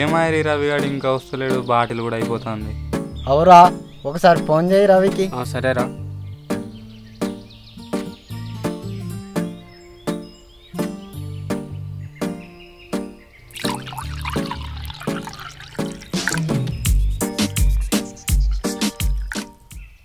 ఏమాయరి రవిగాడు ఇంకా వస్తలేడు, బాటిల్ కూడా అయిపోతుంది. అవురా, ఒకసారి ఫోన్ చేయి రవికి. సరేరా.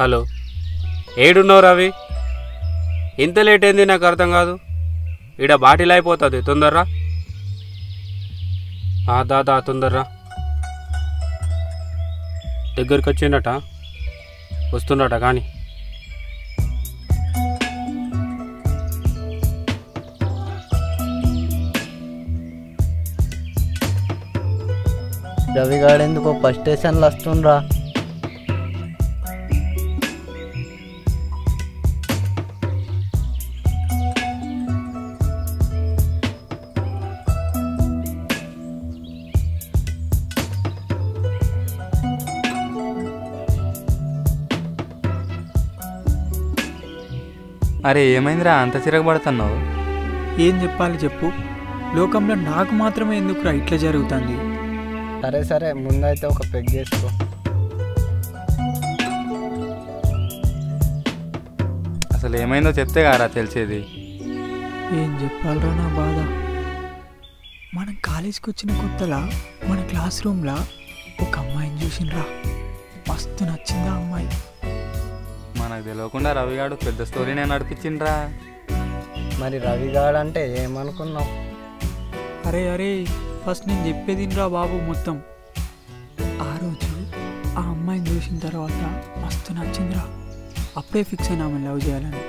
హలో, ఏడున్నావు రవి? ఇంత లేట్ అయింది నాకు అర్థం కాదు. ఈడ బాటిల్ అయిపోతుంది, తొందర్రా. దాదా తొందర్రా. దగ్గరికి వచ్చిండట, వస్తుండట కానీ. రవిగాడు ఎందుకో ఫస్ట్ స్టేషన్లో వస్తుండ్రా. అరే ఏమైందిరా అంత చిరగబడుతున్నావు? ఏం చెప్పాలి చెప్పు, లోకంలో నాకు మాత్రమే ఎందుకురా ఇట్లా జరుగుతుంది? సరే సరే, ముందైతే ఒక పెగ్ చేసుకో. అసలు ఏమైందో చెప్తే కారా తెలిసేది. ఏం చెప్పాలరా నా బాధ. మనం కాలేజీకి వచ్చిన కొత్తలా మన క్లాస్ రూమ్లో ఒక అమ్మాయిని చూసినరా, మస్తు నచ్చిందా అమ్మాయి. మనకు తెలియకుండా రవిగాడు పెద్ద స్టోరీనే నడిపించిండ్రా. మరి రవిగాడు అంటే ఏమనుకున్నావు? అరే అరే, ఫస్ట్ నేను చెప్పేదిరా బాబు మొత్తం. ఆ రోజు ఆ అమ్మాయిని చూసిన తర్వాత మస్తు నచ్చిందిరా, అప్పుడే ఫిక్స్ అయినా ఆమెను లవ్ చేయాలని.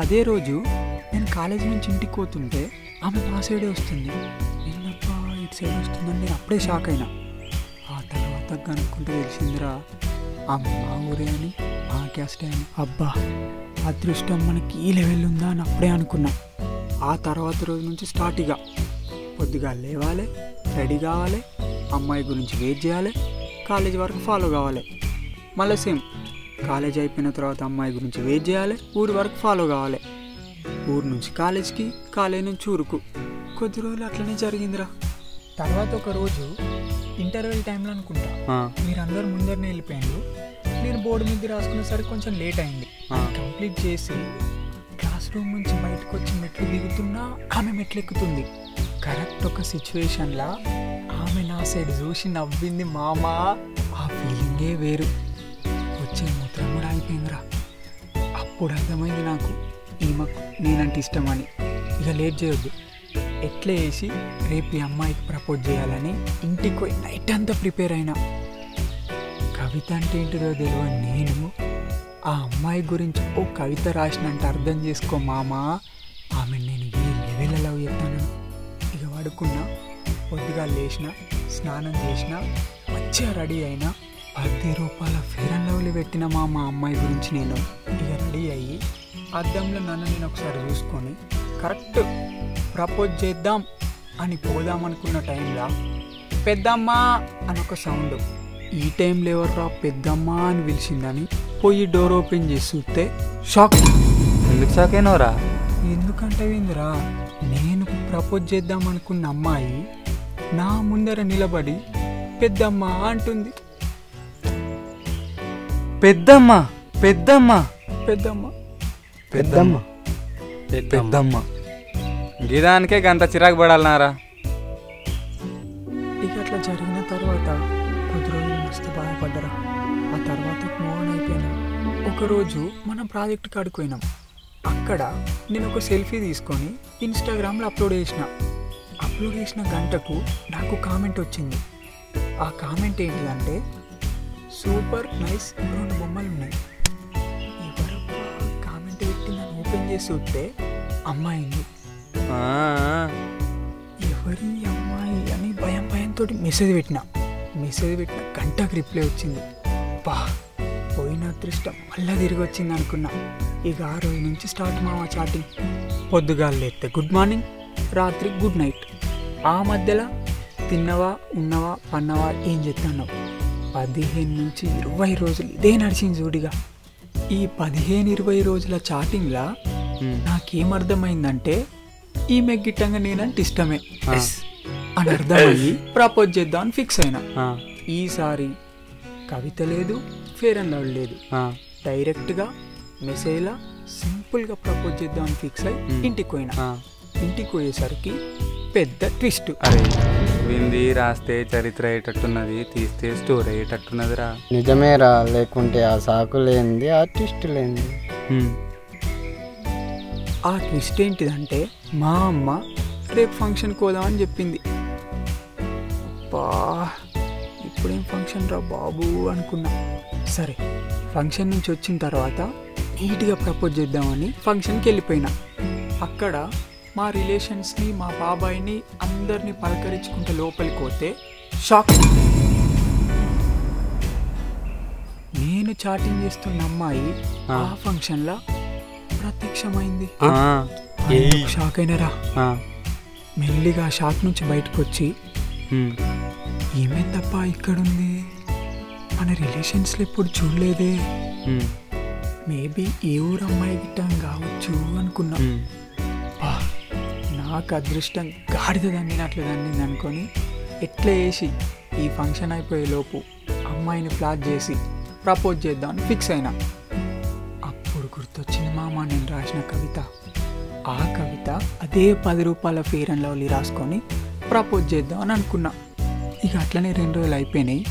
అదే రోజు నేను కాలేజీ నుంచి ఇంటికి పోతుంటే ఆమె మా సైడే వస్తుంది. ఏంటప్పా ఇటు సైడ్ వస్తుందని నేను అప్పుడే షాక్ అయినా. ఆ తర్వాత కనుక్కుంటే తెలిసిందిరా ఆమె మా ఊరే అని, మా క్యాస్టే అని. అబ్బా, అదృష్టం మనకి ఈ లెవెల్ ఉందా అని అప్పుడే అనుకున్నా. ఆ తర్వాత రోజు నుంచి స్టార్ట్. ఇక కొద్దిగా లేవాలి, రెడీ కావాలి, అమ్మాయి గురించి వెయిట్ చేయాలి, కాలేజీ వరకు ఫాలో కావాలి. మళ్ళీ సేమ్, కాలేజ్ అయిపోయిన తర్వాత అమ్మాయి గురించి వెయిట్ చేయాలి, ఊరి వరకు ఫాలో కావాలి. ఊరు నుంచి కాలేజ్కి, కాలేజ్ నుంచి ఊరుకు. కొద్ది రోజులు అట్లనే జరిగిందిరా. తర్వాత ఒక రోజు ఇంటర్వెల్ టైంలో అనుకుంటా, మీరందరూ ముందరనే వెళ్ళిపోయారు. నేను బోర్డు మీద రాసుకునేసరికి కొంచెం లేట్ అయింది. కంప్లీట్ చేసి క్లాస్ రూమ్ నుంచి బయటకు వచ్చి మెట్లు దిగుతున్నా ఆమె మెట్లు ఎక్కుతుంది. కరెక్ట్ ఒక సిచ్యువేషన్లా ఆమె నా సైడ్ చూసి నవ్వింది మామా. ఆ ఫీలింగే వేరు. వచ్చే మూత్రం కూడా అయిపోయిందిరా. అప్పుడు అర్థమైంది నాకు ఈమెకు నేనంటే ఇష్టం అని. ఇక లేట్ చేయొద్దు, ఎట్లా వేసి రేపు ఈ అమ్మాయికి ప్రపోజ్ చేయాలని ఇంటికి పోయి నైట్ అంతా ప్రిపేర్ అయినా. కవిత అంటే ఏంటిదో తెలియని నేను ఆ అమ్మాయి గురించి ఓ కవిత రాసినంటే అర్థం చేసుకో మామా. ఆమె నేను ఏ లెవెల్ లవ్ చేస్తాను. ఇక పడుకున్నా, పొద్దుగా లేచిన, స్నానం చేసిన, మంచిగా రెడీ అయినా, 10 రూపాయల ఫెయిర్ అండ్ లవ్లీ పెట్టిన మా అమ్మాయి గురించి నేను. ఇక రెడీ అయ్యి అద్దంలో నన్ను నేను ఒకసారి చూసుకొని కరెక్ట్ ప్రపోజ్ చేద్దాం అని పోదామనుకున్న టైంలో పెద్దమ్మా అని ఒక సౌండ్. ఈ టైంలో ఎవర్రా పెద్దమ్మా అని పిలిచిందని పోయి డోర్ ఓపెన్ చేసి చూస్తే షాక్. ఎందుకు షాక్ అయినవరా? ఎందుకంటే ఏందిరా, నేను ప్రపోజ్ చేద్దాం అనుకున్న అమ్మాయి నా ముందర నిలబడి పెద్దమ్మ అంటుంది. పెద్దమ్మ పెద్దమ్మ పెద్దమ్మ పెద్దమ్మ పెద్దమ్మ గీదానికే గంత చిరాకు పడాలన్నారా? ఇక అట్లా జరిగిన తర్వాత కొద్ది రోజులు మస్తు బాధపడ్డరా. ఆ తర్వాత మూవ్ ఆన్ అయిపోయినా. ఒకరోజు మనం ప్రాజెక్ట్ కాడికి పోయినాం. అక్కడ నేను ఒక సెల్ఫీ తీసుకొని ఇన్స్టాగ్రామ్లో అప్లోడ్ చేసిన గంటకు నాకు కామెంట్ వచ్చింది. ఆ కామెంట్ ఏంటిదంటే, సూపర్ నైస్, 2 బొమ్మలు ఉన్నాయి. ఎవరబ్బా కామెంట్ పెట్టి నన్ను ఓపెన్ చేసి చూస్తే అమ్మాయిని. ఎవరి అమ్మాయి అని భయంతో మెసేజ్ పెట్టిన గంటకు రిప్లై వచ్చింది. బా, పోయిన అదృష్టం మళ్ళీ తిరిగి వచ్చింది అనుకున్నా. ఇక ఆ రోజు నుంచి స్టార్ట్ మావా చాటింగ్. పొద్దుగాలు లేస్తే గుడ్ మార్నింగ్, రాత్రి గుడ్ నైట్. ఆ మధ్యలో తిన్నవా, ఉన్నవా, పన్నవా, ఏం చెప్తున్నావు. 15 నుంచి 20 రోజులు ఇదే నడిచింది చూడిగా. ఈ 15-20 రోజుల చాటింగ్లా నాకేమర్థమైందంటే ఈమె గిట్టంగా నేనంటే ఇష్టమే అని అర్థమయ్యి ప్రపోజ్ చేద్దామని ఫిక్స్ అయినా. ఆ, ఈసారి కవిత లేదు, ఫేర్ అండ్ లవ్లీ లేదు, ఆ, డైరెక్ట్గా మెసేజ్లా సింపుల్గా ప్రపోజ్ చేద్దామని ఫిక్స్ అయ్యి ఇంటికి పోయినా. ఆ. ఇంటికి పోయేసరికి పెద్ద ట్విస్ట్. అరే వింది రాస్తే చరిత్ర అయ్యేటట్టున్నది, తీస్తే స్టోరీ అయ్యేటట్టున్నదిరా. నిజమేరా, లేకుంటే ఆ సాకు లేనిది ఆ ట్విస్ట్ లేనిది. ఉమ్, ఆ ట్విస్ట్ ఏంటిదంటే మా అమ్మ రేపు ఫంక్షన్కి పోదామని చెప్పింది. అబ్బా ఇప్పుడేం ఫంక్షన్ రా బాబు అనుకున్నా. సరే ఫంక్షన్ నుంచి వచ్చిన తర్వాత నీట్గా ప్రపోజ్ చేద్దామని ఫంక్షన్కి వెళ్ళిపోయినా. అక్కడ మా రిలేషన్స్ని, మా బాబాయిని అందరినీ పలకరించుకుంటే లోపలికి పోతే షాక్. నేను చాటింగ్ చేస్తున్న అమ్మాయి ఆ ఫంక్షన్లో ప్రత్యక్షమైంది. ఆ, అందుకు షాక్ అయినరా. ఆ, మెల్లిగా షాక్ నుంచి బయటకు వచ్చి ఉమ్, ఏమైందబ్బా ఇక్కడుంది, మన రిలేషన్స్లో ఎప్పుడు చూడలేదే, ఉమ్, మేబీ ఏ ఊరు అమ్మాయి గిట్టం కావచ్చు అనుకున్నా. ఉమ్. బా నాకు అదృష్టం గాడిద దండినట్లు దండింది అనుకొని ఎట్లా వేసి ఈ ఫంక్షన్ అయిపోయే లోపు అమ్మాయిని ఫ్లాట్ చేసి ప్రపోజ్ చేద్దామని ఫిక్స్ అయినా. అప్పుడు గుర్తొచ్చింది మామ నేను రాసిన కవిత. ఆ కవిత అదే 10 రూపాయల ఫేర్ అండ్ లవ్లీ రాసుకొని ప్రపోజ్ చేద్దామని అనుకున్నా. ఇక అట్లనే 2 రోజులు అయిపోయినాయి.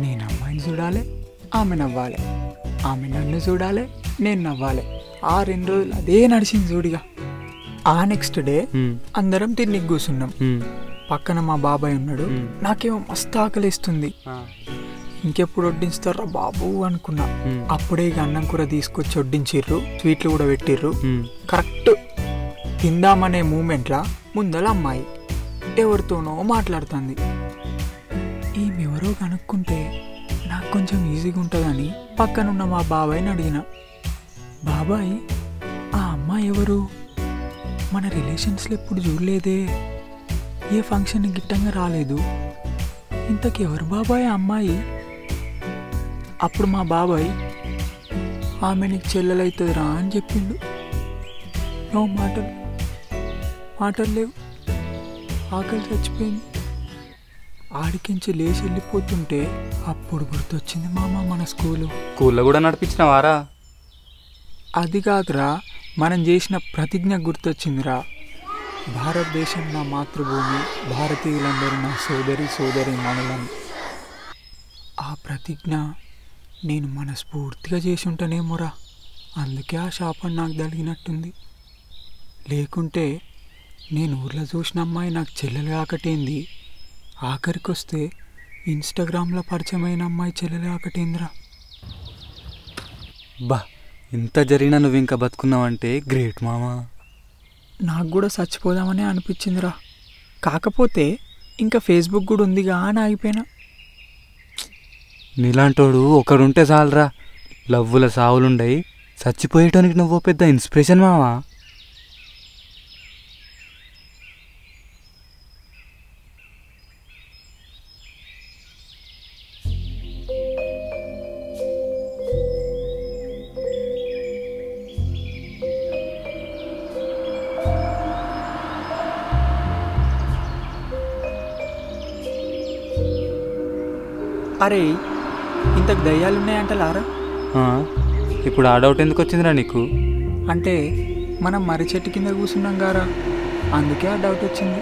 నేను అమ్మాయిని చూడాలి, ఆమె నవ్వాలి, ఆమె నన్ను చూడాలి, నేను నవ్వాలి. ఆ 2 రోజులు అదే నడిచింది చూడిగా. ఆ నెక్స్ట్ డే అందరం తిన్నికి కూర్చున్నాం. పక్కన మా బాబాయ్ ఉన్నాడు. నాకేమో మస్తు ఆకలిస్తుంది. ఇంకెప్పుడు వడ్డించుతారా బాబు అనుకున్నా. అప్పుడే ఇక అన్నం కూర తీసుకొచ్చి వడ్డించిర్రు, స్వీట్లు కూడా పెట్టిర్రు. కరెక్ట్ తిందామనే మూమెంట్లా ముందల అమ్మాయి ఎవరితోనో మాట్లాడుతుంది. ఈమెవరో కనుక్కుంటే నాకు కొంచెం ఈజీగా ఉంటుందని పక్కనున్న మా బాబాయ్ని అడిగిన. బాబాయ్ ఆ అమ్మాయి ఎవరు, మన రిలేషన్స్లో ఎప్పుడు చూడలేదే, ఏ ఫంక్షన్ గిట్టంగా రాలేదు, ఇంతకు ఎవరు బాబాయ్ ఆ అమ్మాయి? అప్పుడు మా బాబాయ్ ఆమె నీకు చెల్లెలవుతుందిరా అని చెప్పిండు. నో మాటలు లేవు, ఆకలి చచ్చిపోయింది. ఆడికించి లేచి వెళ్ళిపోతుంటే అప్పుడు గుర్తొచ్చింది మామ మన స్కూల్లో కూడా నడిపించిన వారా. అది కాదురా, మనం చేసిన ప్రతిజ్ఞ గుర్తొచ్చిందిరా. భారతదేశం నా మాతృభూమి, భారతీయులందరూ నా సోదరి మనులను. ఆ ప్రతిజ్ఞ నేను మనస్ఫూర్తిగా చేసి ఉంటానేమోరా, అందుకే ఆ శాపం నాకు తగిలినట్టుంది. లేకుంటే నేను ఊర్లో చూసిన అమ్మాయి నాకు చెల్లెలు కాకటేంది, ఆఖరికి వస్తే ఇన్స్టాగ్రామ్లో పరిచయమైన అమ్మాయి చెల్లెలు కాకటేందిరా. బా ఇంత జరిగినా నువ్వు ఇంకా బతుకున్నావంటే గ్రేట్ మామా. నాకు కూడా చచ్చిపోదామనే అనిపించిందిరా. కాకపోతే ఇంకా ఫేస్బుక్ కూడా ఉందిగా అని ఆగిపోయినా. నీలాంటోడు ఒకడుంటే చాలరా, లవ్వుల సావులుండయి, చచ్చిపోయేటానికి నువ్వు పెద్ద ఇన్స్పిరేషన్ మావా. అరే ఇంతకు దయ్యాలు ఉన్నాయంటలారా. ఇప్పుడు ఆ డౌట్ ఎందుకు వచ్చిందిరా నీకు? అంటే మనం మర్రి చెట్టు కింద కూర్చున్నాం గారా, అందుకే ఆ డౌట్ వచ్చింది.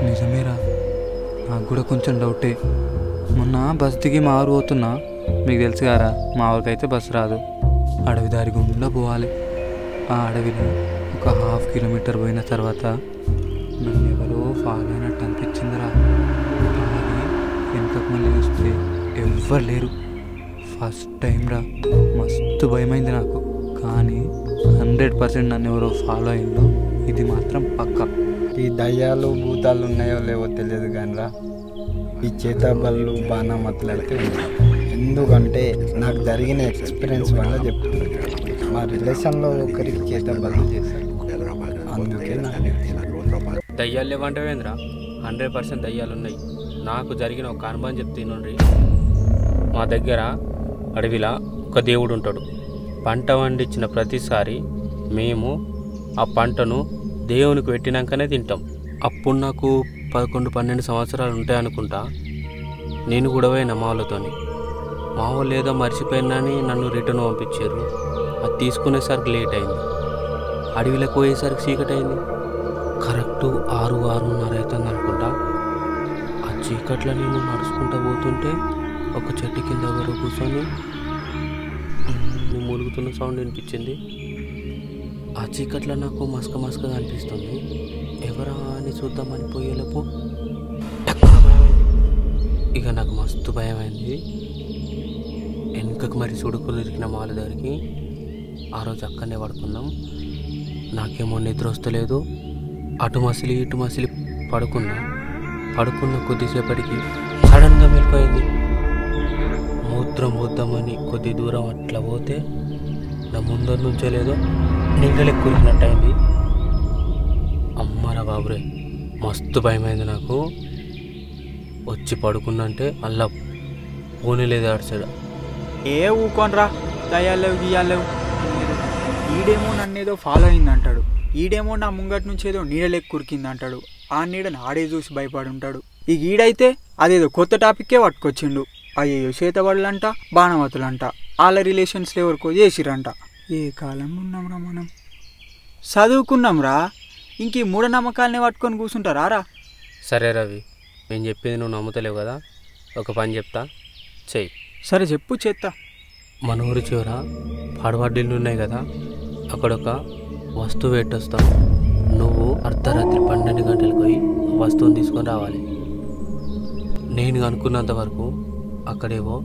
నిజమేరా, నాకు కూడా కొంచెం డౌటే. మొన్న బస్ దిగి మా ఊరు పోతున్నా, మీకు తెలుసు గారా మా ఊరికైతే బస్సు రాదు, అడవి దారి గుండా పోవాలి. ఆ అడవిలో ఒక 1/2 కిలోమీటర్ పోయిన తర్వాత నన్ను ఎవరో ఫాలో అయినట్టు అనిపించిందిరా. వెనుకకు మళ్ళీ చూస్తే ఎవ్వరు లేరు. ఫస్ట్ టైం రా, మస్తు భయమైంది నాకు. కానీ 100% నన్ను ఎవరో ఫాలో అయిందో ఇది మాత్రం పక్క. ఈ దయ్యాలు భూతాలు ఉన్నాయో లేవో తెలియదు కానీ రా, ఈ చేతబళ్ళు బాగా మాట్లాడితే ఉన్నాయి. ఎందుకంటే నాకు జరిగిన ఎక్స్పీరియన్స్ వల్ల చెప్తున్నాను. మా రిలేషన్లో ఒకరికి చేతబళ్ళు చేశారు, అందుకే దయ్యాలు లేవంటవేంద్రా? 100% దయ్యాలు ఉన్నాయి. నాకు జరిగిన ఒక అనుభవం చెప్తాను. మా దగ్గర అడవిలా ఒక దేవుడు ఉంటాడు. పంట వండించిన ప్రతిసారి మేము ఆ పంటను దేవునికి పెట్టినాకనే తింటాం. అప్పుడు నాకు 11-12 సంవత్సరాలు ఉంటాయి అనుకుంటా. నేను కూడా పోయినా మా వాళ్ళతోని. మా వాళ్ళు ఏదో మర్చిపోయినని నన్ను రిటర్న్ పంపించారు. అది తీసుకునేసరికి లేట్ అయింది. అడవిలోకి పోయేసరికి చీకటి అయింది. కరెక్ట్ 6-6:30 అవుతుంది అనుకుంటా. ఆ చీకట్లో నేను నడుచుకుంటూ పోతుంటే ఒక చెట్టు కింద ఎవరు కూర్చొని మూలుగుతున్న సౌండ్ వినిపించింది. ఆ చీకట్లో నాకు మసకగా అనిపిస్తుంది. ఎవరా అని చూద్దామని పోయేలోపు ఇక నాకు మస్తు భయమైంది. వెనుకకు మరి సుడుకులు ఇరికిన మాల దగ్గరికి. ఆ రోజు అక్కడనే పడుకున్నాం. నాకేమో నిద్ర వస్తలేదు. అటు మసిలి పడుకున్న కొద్దిసేపటికి సడన్గా వెళ్ళిపోయింది. మూత్రం వద్దామని కొద్ది దూరం అట్లా పోతే నా ముందర నుంచే లేదో నీళ్ళకి కురికినట్టయింది. అమ్మరా బాబురే, మస్తు భయమైంది నాకు. వచ్చి పడుకున్నంటే అలా పోనీలేదు ఆడు సైడ్. ఊకోనరా, దయాలేవు గీయాలేవు. ఈడేమో నన్ను ఏదో ఫాలో అయింది అంటాడు, ఈడేమో నా ముంగటి నుంచి ఏదో నీడలేక కురికింది అంటాడు. ఆ నీడని ఆడే చూసి భయపడి ఉంటాడు. ఇక ఈడైతే అదేదో కొత్త టాపిక్కే పట్టుకొచ్చిండు. అయ్యో చేతబడులంట, బాణవతులంట, వాళ్ళ రిలేషన్స్లో ఎవరికో చేసిరంట. ఏ కాలంలో ఉన్నాంరా మనం? చదువుకున్నాంరా, ఇంక ఈ మూఢనమ్మకాలనే పట్టుకొని కూర్చుంటారా రా? సరే రవి, నేను చెప్పింది నువ్వు నమ్ముతలేవు కదా, ఒక పని చెప్తా, చెయ్యి. సరే చెప్పు, చేత్తా. మన ఊరి చివర పడవడ్డీలు ఉన్నాయి కదా, అక్కడొక వస్తువు పెట్టొస్తాం. నువ్వు అర్ధరాత్రి 12 గంటలకు పోయి ఆ వస్తువుని తీసుకొని రావాలి. నేను అనుకున్నంత వరకు అక్కడేవో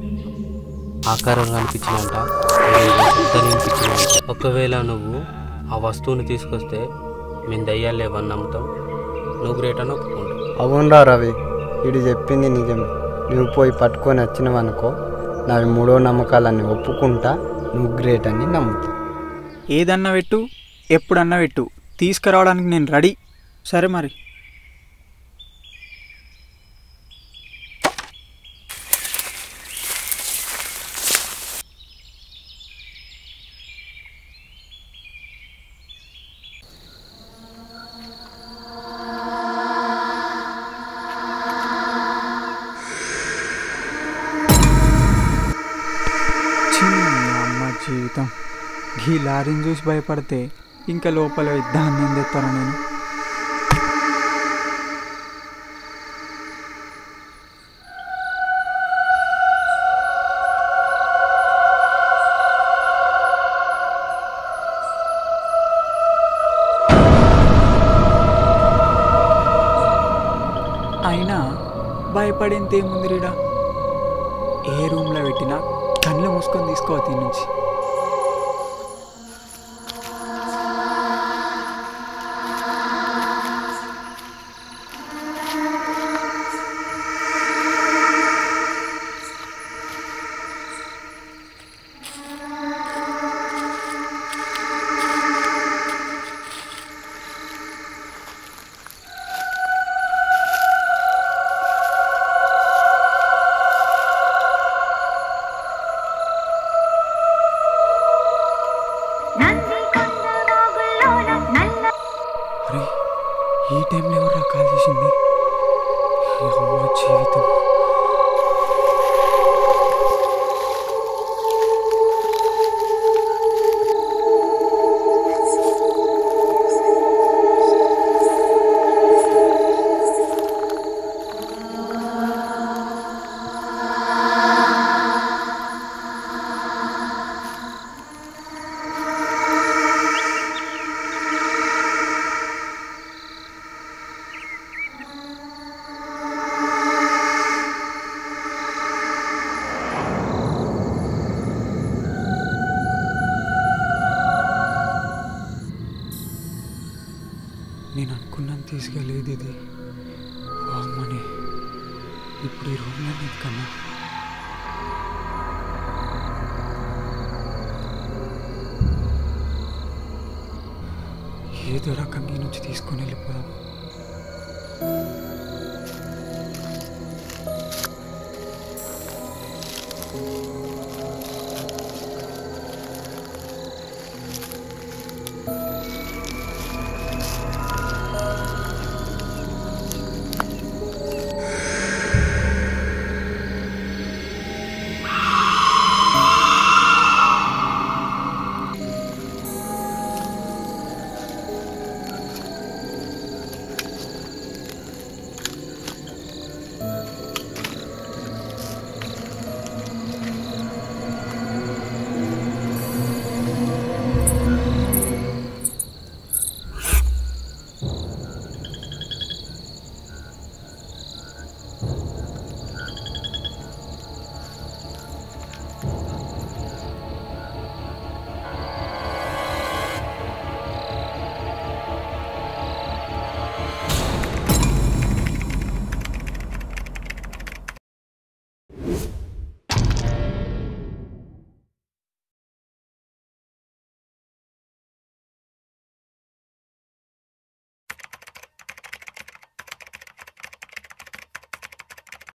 ఆకారం కనిపించినంట, వినిపించినంట. ఒకవేళ నువ్వు ఆ వస్తువుని తీసుకొస్తే మేము దయ్యాలు లేవని నమ్ముతాం, నువ్వు గ్రేట్ అని ఒప్పుకుంటావు. అవునరా రవి, వీడు చెప్పింది నిజమే. నువ్వు పోయి పట్టుకొని వచ్చినవనుకో, నావి మూడో నమ్మకాలన్నీ ఒప్పుకుంటా, నువ్వు గ్రేట్ అని నమ్ముతా. ఏదన్నా పెట్టు, ఎప్పుడన్నా పెట్టు, తీసుకురావడానికి నేను రెడీ. సరే మరి. జీవితం ఈ లారీని చూసి భయపడితే ఇంకా లోపల దాన్ని ఏం తెస్తాను నేను? అయినా భయపడేంత ఏముంది రీడా? ఏ రూమ్లో పెట్టినా కళ్ళు మూసుకొని తీసుకోవాలి దీని నుంచి. ఈ టైంలో ఎవరు కాల్ చేసింది? జీవితం నేను అనుకున్నాను తీసుకెళ్ళేది ఇది. అమ్మని ఇప్పుడు ఈ రూమ్లో లేదు కన్నా. ఏదో రకంగా నుంచి తీసుకొని వెళ్ళిపోదాం.